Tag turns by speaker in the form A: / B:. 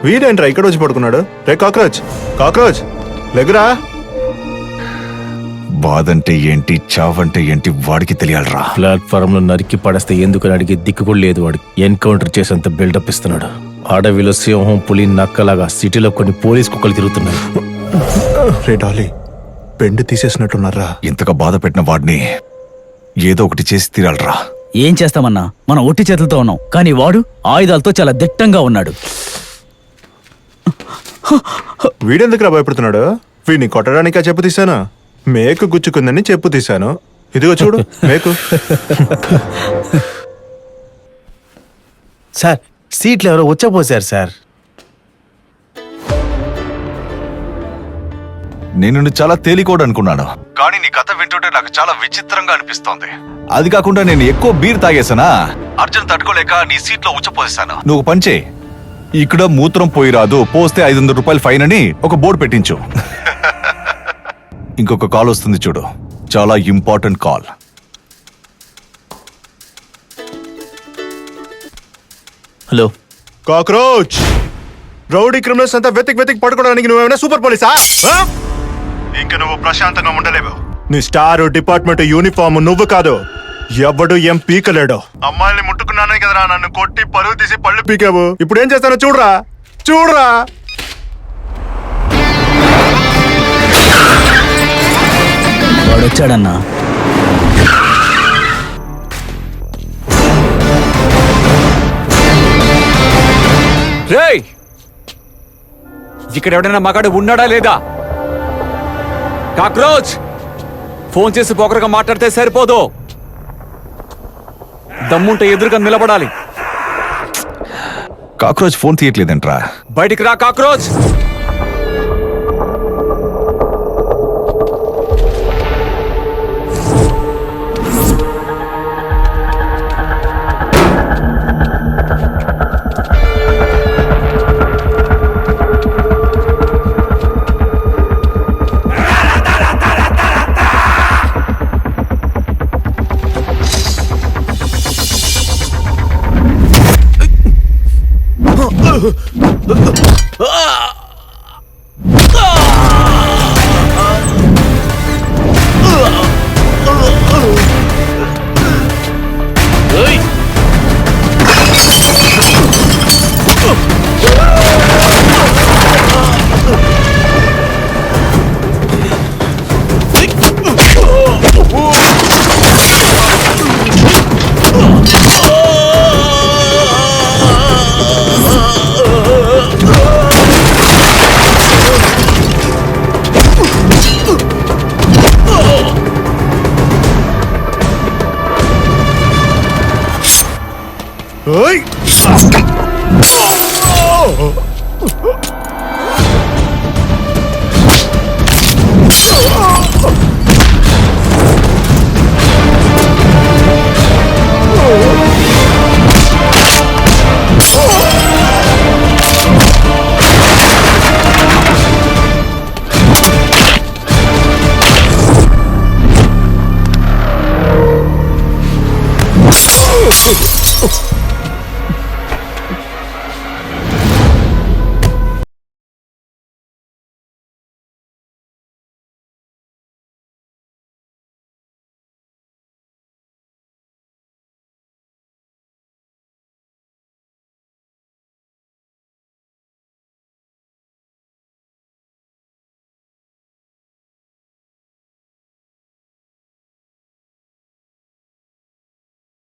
A: వీడేంట్రా ఇక్కడ వచ్చి పడుకున్నాడు? రే కాక్రోచ్, కాక్రోచ్ లెగురా.
B: బాధంటే ఏంటి, చావంటే ఏంటి వాడికి తెలియాలరా.
C: ప్లాట్ఫామ్ లో నరికి పడేస్తే ఎందుకని అడిగి దిక్కు కూడా లేదు వాడికి. ఎన్కౌంటర్ చేసేంత బిల్డప్ ఇస్తున్నాడు. అడవిలో సింహం పులి నక్కలాగా సిటీలో కొన్ని పోలీస్ కుక్కలు తిరుగుతున్నాయి.
A: రే డాలీ, పెండు తీసేసినట్టున్నారా?
B: ఇంతగా బాధ పెట్టిన వాడిని ఏదో ఒకటి చేసి తీరాలరా.
D: ఏం చేస్తామన్నా, మనం ఒట్టి చేతులతో ఉన్నాం, కానీ వాడు ఆయుధాలతో చాలా దిట్టంగా ఉన్నాడు.
A: వీడెందుకురా భయపడుతున్నాడు? వీడిని కొట్టడానికా చెప్పు తీశాను? మేకు గుచ్చుకుందని చెప్పు తీశాను. ఇదిగో చూడు మేకు.
C: సార్ సీట్లు ఎవరో వచ్చపోసారు సార్.
B: నేను చాలా తేలికోడు అనుకున్నాను, కానీ నీ కథ వింటుంటే నాకు చాలా విచిత్రంగా అనిపిస్తోంది. అది కాకుండా నేను ఎక్కువ బీర్ తాగేసానా, అర్జున్ తట్టుకోలేక నీ సీట్లో ఉచ్చపోసాను. నువ్వు పంచే, ఇక్కడ మూత్రం పోయి రాదు, పోస్తే 500 రూపాయలు ఫైన్ అని ఒక బోర్డు పెట్టించు. ఇంకొక కాల్ వస్తుంది చూడు, చాలా important call.
C: Hello
A: cockroach, rowdy criminals అంతా వెతికి పడుకోవడానికి నువ్వేమైనా సూపర్ పోలీసా? ఇంకా నువ్వు ప్రశాంతంగా ఉండలేవు. నీ స్టార్ డిపార్ట్మెంట్ యూనిఫామ్ నువ్వు కాదు, ఎవడు ఏం పీకలేడు. అమ్మాయిని ముట్టుకున్నానే కదరా నన్ను కొట్టి పరువు తీసి పళ్ళు పీకావు. ఇప్పుడు ఏం చేస్తానో చూడరా, చూడరా.
D: వాడొచ్చాడన్నా.
E: రేయ్, ఇక్కడ ఎవడైనా మగాడు ఉన్నాడా లేదా? కాక్రోచ్, ఫోన్ చేసి పొగరగా మాట్లాడితే సరిపోదు, దమ్ముంటే ఎదురుగా నిలబడాలి.
B: కాక్రోచ్ ఫోన్ తీయట్లేదంట్రా.
E: బయటికి రా కాక్రోచ్.